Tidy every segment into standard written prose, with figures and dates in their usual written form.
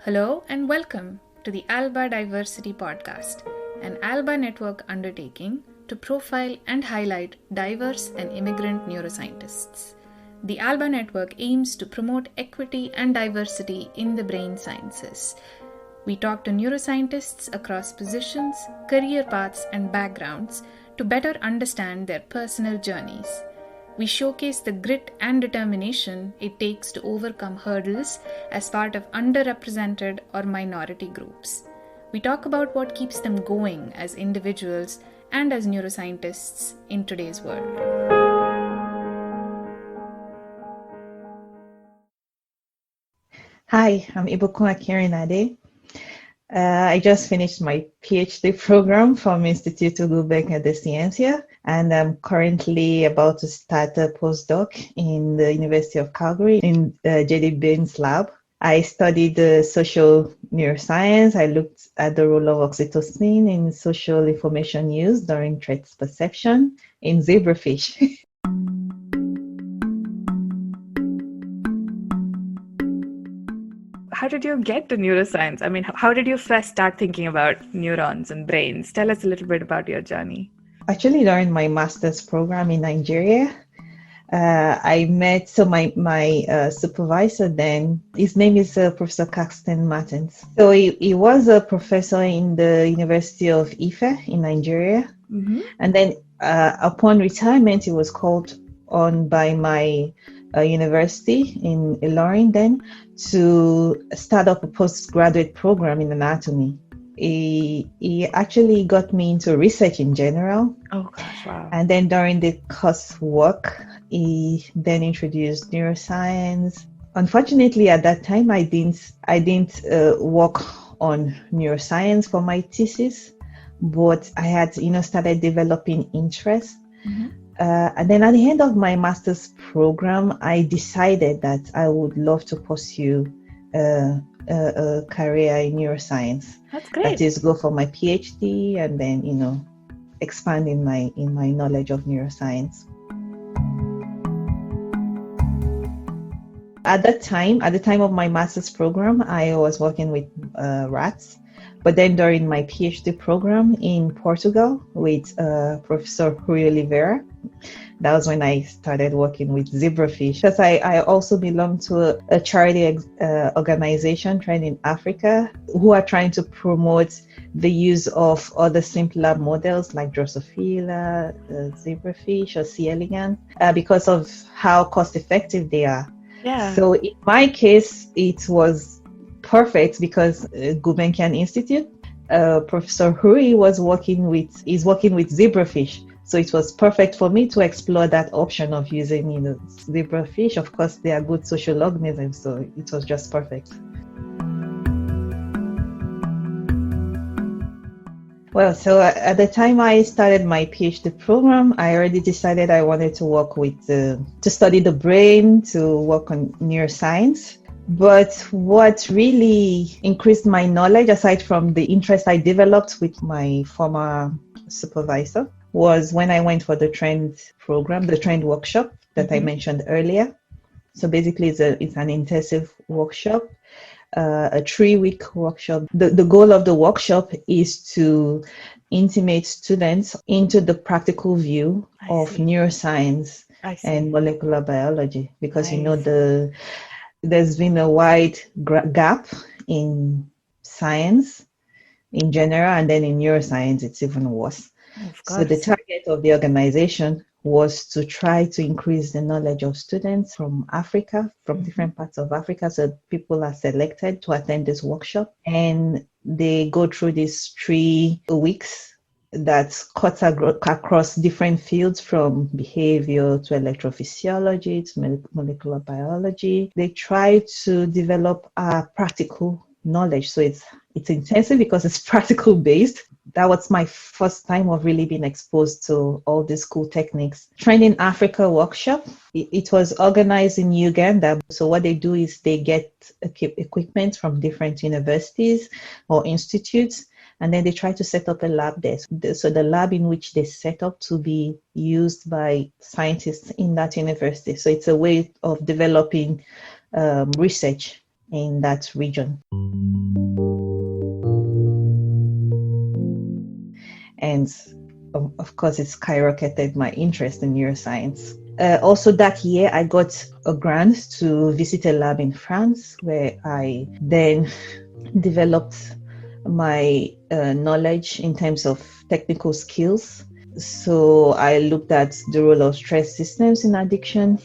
Hello and welcome to the ALBA Diversity Podcast, an ALBA network undertaking to profile and highlight diverse and immigrant neuroscientists. The ALBA network aims to promote equity and diversity in the brain sciences. We talk to neuroscientists across positions, career paths, and backgrounds to better understand their personal journeys. We showcase the grit and determination it takes to overcome hurdles as part of underrepresented or minority groups. We talk about what keeps them going as individuals and as neuroscientists in today's world. Hi, I'm Ibukun Akinrinade. I just finished my PhD program from Instituto Gulbenkian de Ciencia, and I'm currently about to start a postdoc in the University of Calgary in J.D. Bain's lab. I studied social neuroscience. I looked at the role of oxytocin in social information use during threat perception in Zebrafish. How did you get to neuroscience? I mean, how did you first start thinking about neurons and brains? Tell us a little bit about your journey. Actually, during my master's program in Nigeria, I met my supervisor then. His name is Professor Caxton Martins. So he was a professor in the University of Ife in Nigeria. Mm-hmm. And then upon retirement, he was called on by my university in Ilorin then to start up a postgraduate program in anatomy. He actually got me into research in general. Oh gosh, wow. And then during the coursework, he then introduced neuroscience. Unfortunately, at that time, I didn't work on neuroscience for my thesis, but I had started developing interest. Mm-hmm. And then at the end of my master's program, I decided that I would love to pursue a career in neuroscience. That's great. That is, go for my PhD and then, expand in my knowledge of neuroscience. At the time of my master's program, I was working with rats. But then during my PhD program in Portugal with Professor Rui Oliviera, that was when I started working with Zebrafish. Because I also belong to a charity organization trying in Africa who are trying to promote the use of other simpler models like Drosophila, Zebrafish, or C. elegans because of how cost effective they are. Yeah. So in my case, it was perfect because Gulbenkian Institute, Professor Rui is working with Zebrafish. So it was perfect for me to explore that option of using, Zebrafish. Of course, they are good social organisms, so it was just perfect. Well, so at the time I started my PhD program, I already decided I wanted to work to study the brain, to work on neuroscience. But what really increased my knowledge, aside from the interest I developed with my former supervisor, was when I went for the trend program, the trend workshop that I mentioned earlier. So basically, it's an intensive workshop, a 3-week workshop. The goal of the workshop is to intimate students into the practical view of neuroscience and molecular biology, because there's been a wide gap in science in general, and then in neuroscience, it's even worse. So the target of the organization was to try to increase the knowledge of students from Africa, from different parts of Africa. So people are selected to attend this workshop, and they go through these 3 weeks that cuts across different fields, from behavior to electrophysiology to molecular biology. They try to develop a practical knowledge. So it's intensive because it's practical based. That was my first time of really being exposed to all these cool techniques. Training Africa workshop, it was organized in Uganda. So what they do is they get equipment from different universities or institutes, and then they try to set up a lab there. So the lab in which they set up to be used by scientists in that university. So it's a way of developing research in that region. And of course, it skyrocketed my interest in neuroscience. Also that year, I got a grant to visit a lab in France where I then developed my knowledge in terms of technical skills. So I looked at the role of stress systems in addiction,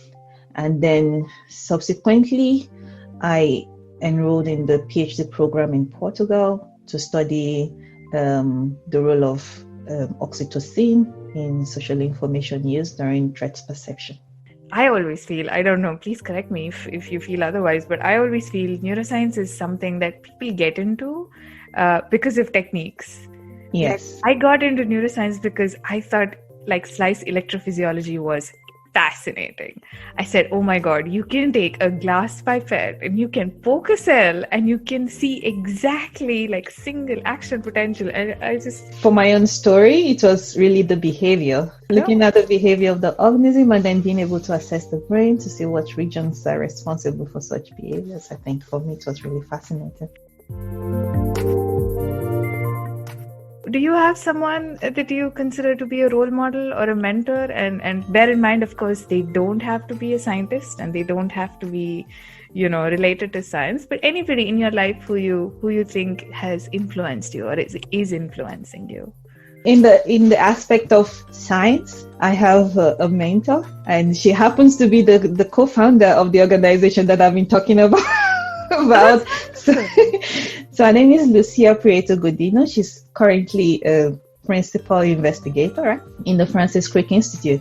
and then subsequently I enrolled in the PhD program in Portugal to study the role of oxytocin in social information use during threat perception. I always feel, I don't know, please correct me if you feel otherwise, but I always feel neuroscience is something that people get into because of techniques. Yes. Like, I got into neuroscience because I thought like slice electrophysiology was fascinating. I said, oh my God, you can take a glass pipette and you can poke a cell and you can see exactly like single action potential. And I just... For my own story, it was really the behavior. Looking at the behavior of the organism and then being able to assess the brain to see what regions are responsible for such behaviors. I think for me, it was really fascinating. Do you have someone that you consider to be a role model or a mentor? And bear in mind, of course, they don't have to be a scientist and they don't have to be, related to science, but anybody in your life who you think has influenced you or is influencing you. In the aspect of science, I have a mentor, and she happens to be the co-founder of the organization that I've been talking about. So her name is Lucia Prieto Godino. She's currently a principal investigator in the Francis Crick Institute.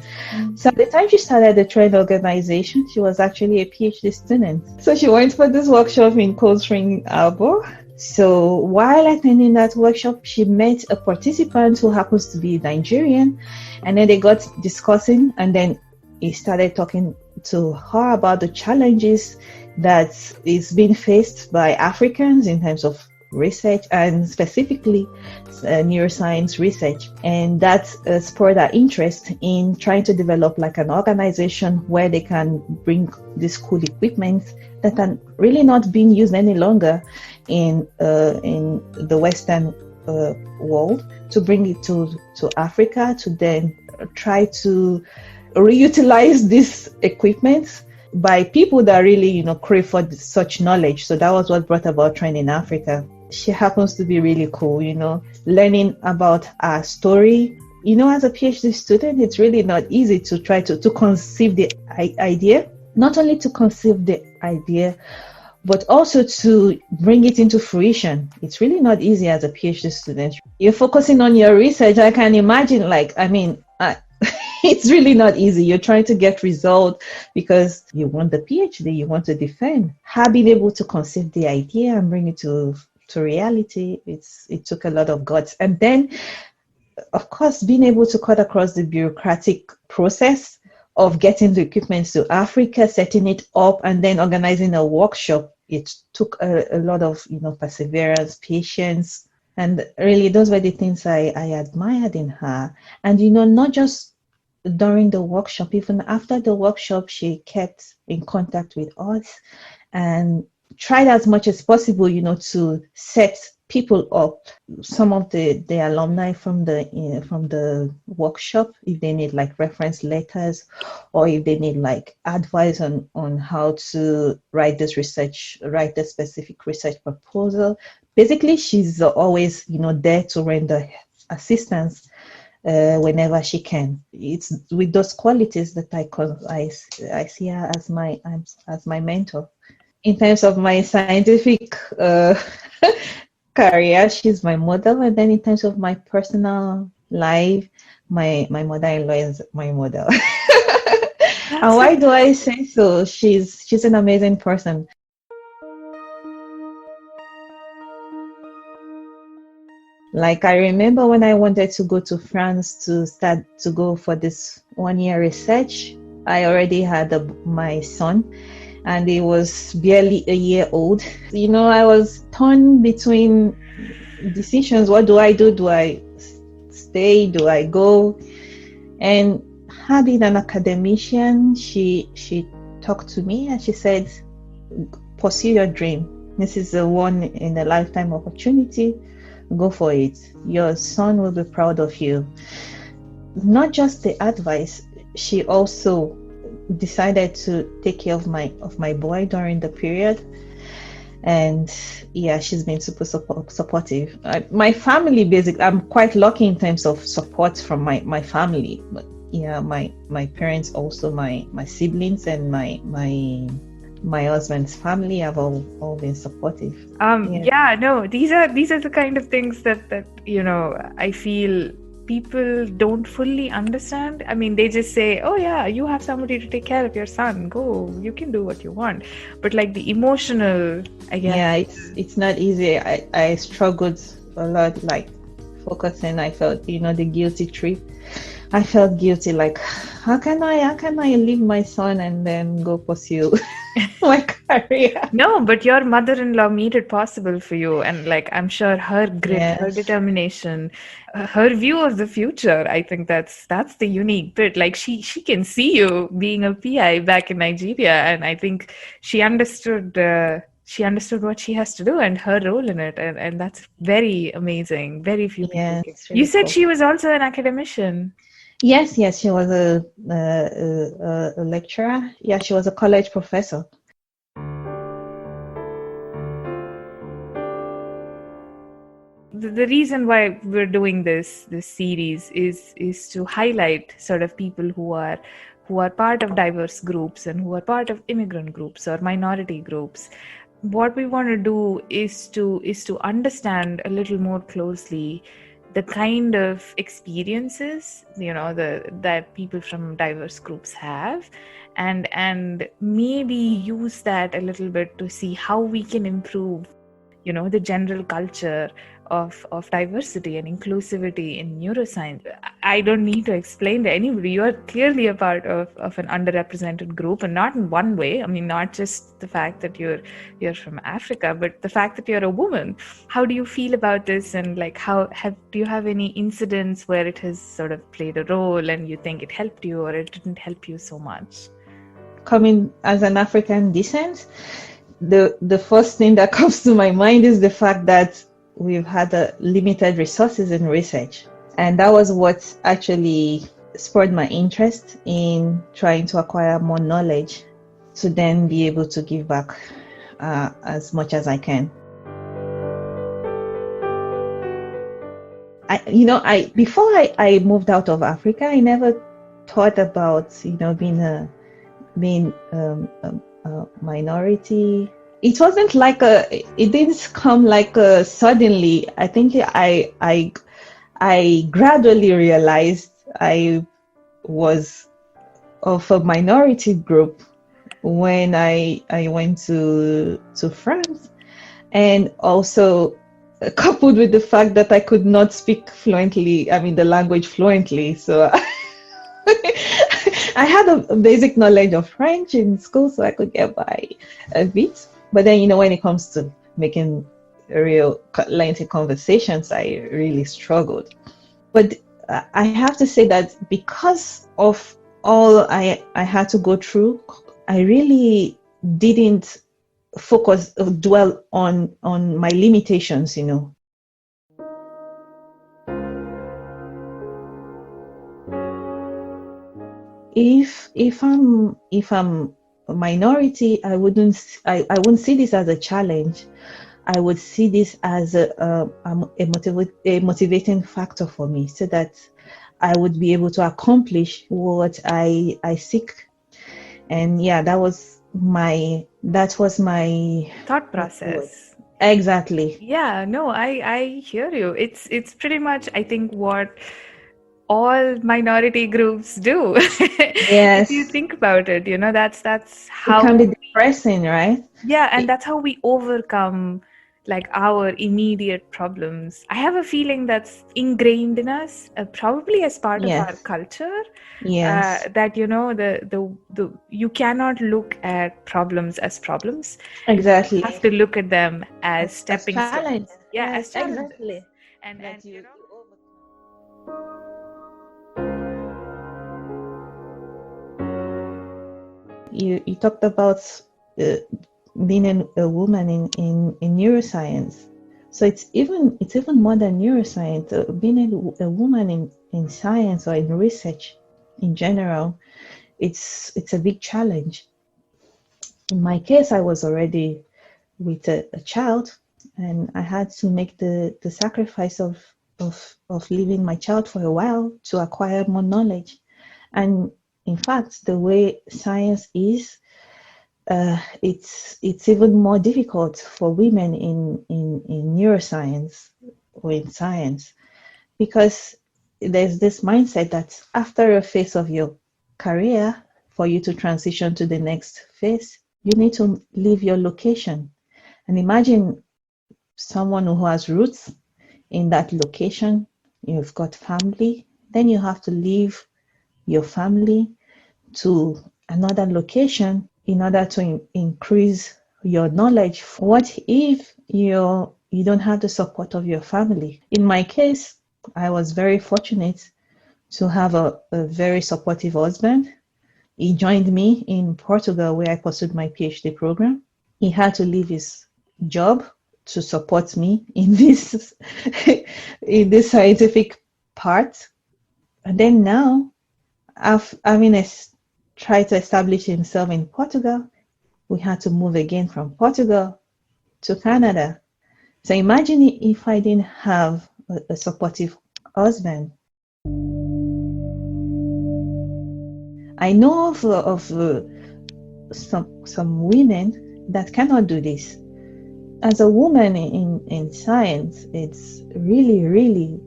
So at the time she started the trade organization, she was actually a PhD student. So she went for this workshop in Cold Spring Harbor. So while attending that workshop, she met a participant who happens to be Nigerian, and then they got discussing, and then he started talking to her about the challenges that is being faced by Africans in terms of research, and specifically neuroscience research. And that spurred our interest in trying to develop like an organization where they can bring this cool equipment that are really not being used any longer in the Western world, to bring it to Africa, to then try to reutilize this equipment by people that really, crave for such knowledge. So that was what brought about Trend in Africa. She happens to be really cool, learning about our story. As a PhD student, it's really not easy to try to conceive the idea, not only to conceive the idea, but also to bring it into fruition. It's really not easy as a PhD student. You're focusing on your research. I can imagine, it's really not easy. You're trying to get results because you want the PhD, you want to defend. Being able to conceive the idea and bring it to reality, it took a lot of guts. And then, of course, being able to cut across the bureaucratic process of getting the equipment to Africa, setting it up, and then organizing a workshop. It took a lot of, perseverance, patience. And really, those were the things I admired in her. And, not just during the workshop, even after the workshop, she kept in contact with us and tried as much as possible, to set people up. Some of the alumni from the workshop, if they need like reference letters, or if they need like advice on how to write the specific research proposal. Basically, she's always, there to render assistance whenever she can. It's with those qualities that I see her as my mentor. In terms of my scientific career, she's my model, and then in terms of my personal life, my mother-in-law is my model. And why do I say so? She's an amazing person. Like, I remember when I wanted to go to France to go for this 1-year research, I already had my son, and he was barely a year old. I was torn between decisions. What do I do? Do I stay? Do I go? And her being an academician, she talked to me and she said, pursue your dream. This is a one in a lifetime opportunity. go for it. Your son will be proud of you. Not just the advice, she also decided to take care of my boy during the period. And yeah, she's been super supportive. My family, basically, I'm quite lucky in terms of support from my family. But yeah, my parents, also my siblings, and my husband's family have all been supportive. These are the kind of things that I feel people don't fully understand. I mean, they just say, oh yeah, you have somebody to take care of your son, go, you can do what you want. But like the emotional, I guess. Yeah, it's not easy. I struggled a lot, like focusing. I felt, the guilty trip. I felt guilty, like how can I leave my son and then go pursue my career? No, but your mother-in-law made it possible for you, and like I'm sure her grit, Yes. her determination, her view of the future. I think that's the unique bit. Like she can see you being a PI back in Nigeria, and I think she understood what she has to do and her role in it, and that's very amazing. Very few people can. Really You said cool. she was also an academician. Yes, she was a lecturer. Yeah, she was a college professor. The reason why we're doing this series is to highlight sort of people who are part of diverse groups and who are part of immigrant groups or minority groups. What we want to do is to understand a little more closely the kind of experiences that people from diverse groups have, and maybe use that a little bit to see how we can improve the general culture of diversity and inclusivity in neuroscience. I don't need to explain to anybody. You are clearly a part of an underrepresented group, and not in one way. I mean, not just the fact that you're from Africa, but the fact that you're a woman. How do you feel about this? And like, do you have any incidents where it has sort of played a role and you think it helped you or it didn't help you so much? Coming as an African descent, the first thing that comes to my mind is the fact that we've had limited resources in research. And that was what actually spurred my interest in trying to acquire more knowledge to then be able to give back as much as I can. Before I moved out of Africa, I never thought about being a minority. It wasn't like it didn't come like suddenly. I think I gradually realized I was of a minority group when I went to France, and also coupled with the fact that I could not speak the language fluently. So I had a basic knowledge of French in school, so I could get by a bit. But then, when it comes to making real lengthy conversations, I really struggled. But I have to say that because of all I had to go through, I really didn't dwell on my limitations, If I'm a minority, I wouldn't see this as a challenge. I would see this as a motivating factor for me, so that I would be able to accomplish what I seek. And yeah, that was my thought process. Exactly. Yeah, no, I hear you. It's pretty much, I think, what all minority groups do. Yes. If you think about it, that's how it can be depressing, right? Yeah, and that's how we overcome like our immediate problems. I have a feeling that's ingrained in us, probably as part of our culture. Yes. That the you cannot look at problems as problems. Exactly. You have to look at them as stepping stones. Yeah, as challenges. Exactly. And you talked about being a woman in neuroscience. So it's even more than neuroscience. Being a woman in science or in research in general, it's a big challenge. In my case, I was already with a child, and I had to make the sacrifice of leaving my child for a while to acquire more knowledge. And in fact, the way science is, it's even more difficult for women in neuroscience or in science, because there's this mindset that after a phase of your career, for you to transition to the next phase, you need to leave your location. And imagine someone who has roots in that location, you've got family, then you have to leave your family to another location in order to increase your knowledge. What if you don't have the support of your family? In my case, I was very fortunate to have a very supportive husband. He joined me in Portugal, where I pursued my PhD program. He had to leave his job to support me in this in this scientific part. And then now, having tried to establish himself in Portugal, we had to move again from Portugal to Canada. So imagine if I didn't have a supportive husband. I know of some women that cannot do this. As a woman in science, it's really, really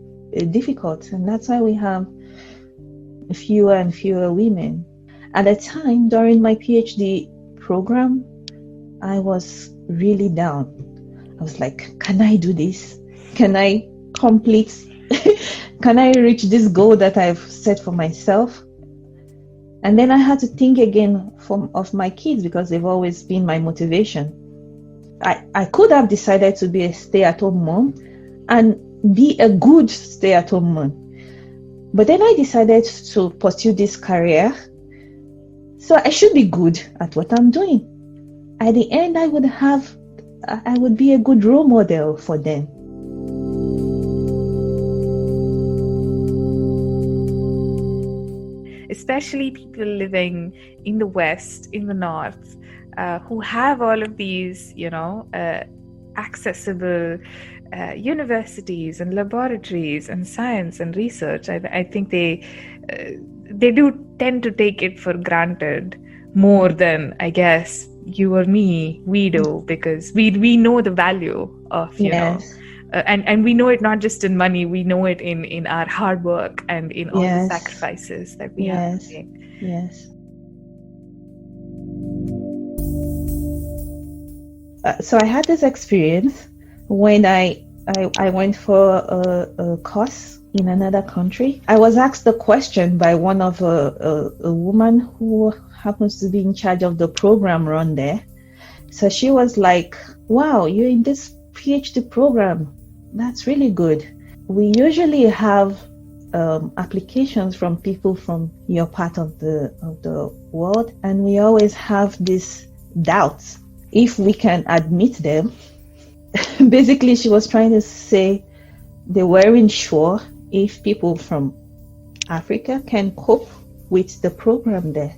difficult, and that's why we have fewer and fewer women. At the time, during my PhD program, I was really down. I was like, can I do this? Can I complete? Can I reach this goal that I've set for myself? And then I had to think again of my kids, because they've always been my motivation. I could have decided to be a stay-at-home mom and be a good stay-at-home mom. But then I decided to pursue this career. So I should be good at what I'm doing. At the end, I would be a good role model for them. Especially people living in the West, in the North, who have all of these, accessible universities and laboratories and science and research. I think they do tend to take it for granted more than, I guess, you or me, we do, because we know the value of, Yes. And we know it not just in money, we know it in our hard work and in all Yes. the sacrifices that we have to make. Yes. So I had this experience when I went for a course in another country. I was asked a question by one of a woman who happens to be in charge of the program run there. So she was like, wow, you're in this PhD program. That's really good. We usually have applications from people from your part of the world, and we always have these doubts if we can admit them. Basically, she was trying to say they weren't sure if people from Africa can cope with the program there.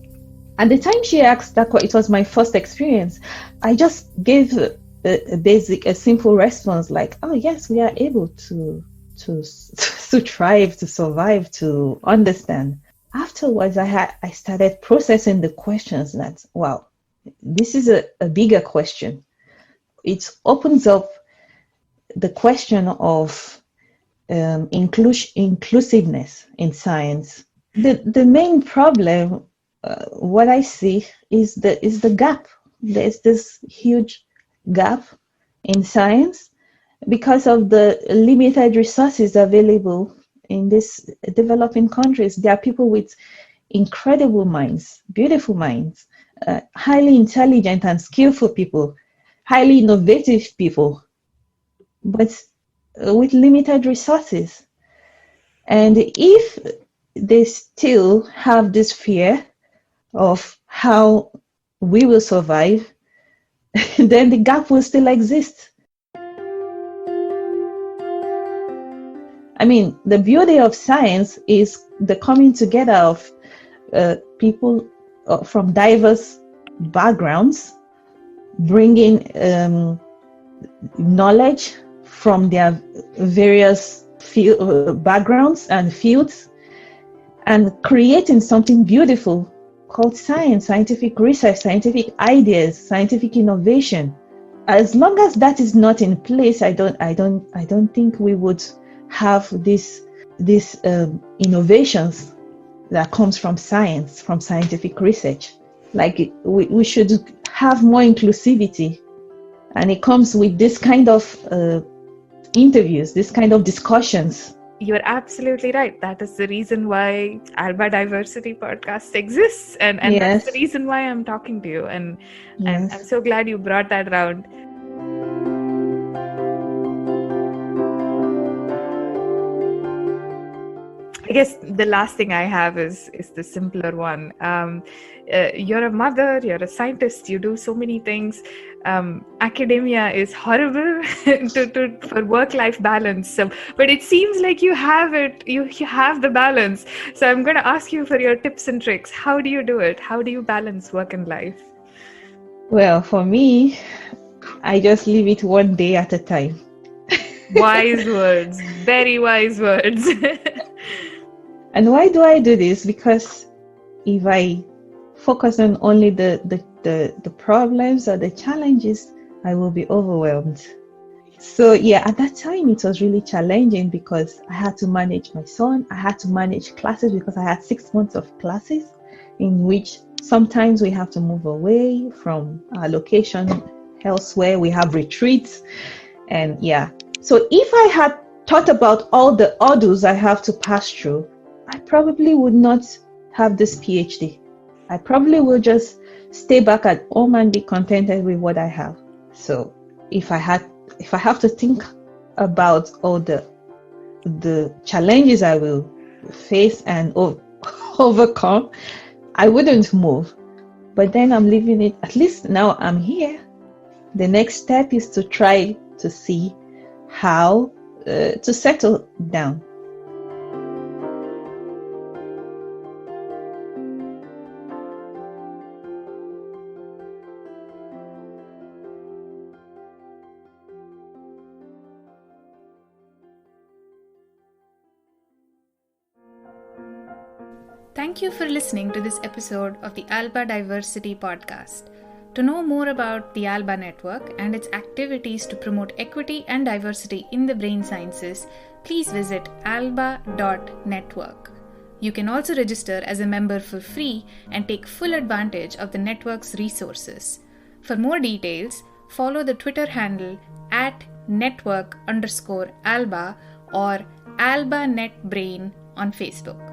At the time she asked that, it was my first experience. I just gave a simple response like, oh yes, we are able to thrive, to survive, to understand. Afterwards, I started processing the questions. That, wow, this is a bigger question. It opens up the question of inclusiveness in science. The main problem, what I see, is the gap. There's this huge gap in science because of the limited resources available in these developing countries. There are people with incredible minds, beautiful minds, highly intelligent and skillful people, highly innovative people, but with limited resources. And if they still have this fear of how we will survive, then the gap will still exist. I mean, the beauty of science is the coming together of people from diverse backgrounds, bringing knowledge from their various backgrounds and fields, and creating something beautiful called science, scientific research, scientific ideas, scientific innovation. As long as that is not in place, I don't think we would have these innovations that comes from science, from scientific research. Like we should have more inclusivity, and it comes with this kind of interviews, this kind of discussions. You're absolutely right. That is the reason why Alba Diversity Podcast exists, and Yes. that's the reason why I'm talking to you. And Yes. I'm so glad you brought that around. I guess the last thing I have is the simpler one. You're a mother, you're a scientist, you do so many things. Academia is horrible for work-life balance. So, but it seems like you have it. You have the balance. So I'm going to ask you for your tips and tricks. How do you do it? How do you balance work and life? Well, for me, I just leave it one day at a time. Wise words, very wise words. And why do I do this? Because if I focus on only the problems or the challenges, I will be overwhelmed. So yeah, at that time it was really challenging because I had to manage my son. I had to manage classes because I had 6 months of classes in which sometimes we have to move away from our location elsewhere. We have retreats, and yeah. So if I had thought about all the hurdles I have to pass through, I probably would not have this PhD. I probably will just stay back at home and be contented with what I have. So if I have to think about all the challenges I will face and overcome, I wouldn't move. But then I'm leaving it. At least now I'm here. The next step is to try to see how to settle down. Thank you for listening to this episode of the Alba Diversity Podcast. To know more about the Alba Network and its activities to promote equity and diversity in the brain sciences, please visit alba.network. You can also register as a member for free and take full advantage of the network's resources. For more details, follow the Twitter handle @network_alba or AlbaNetBrain on Facebook.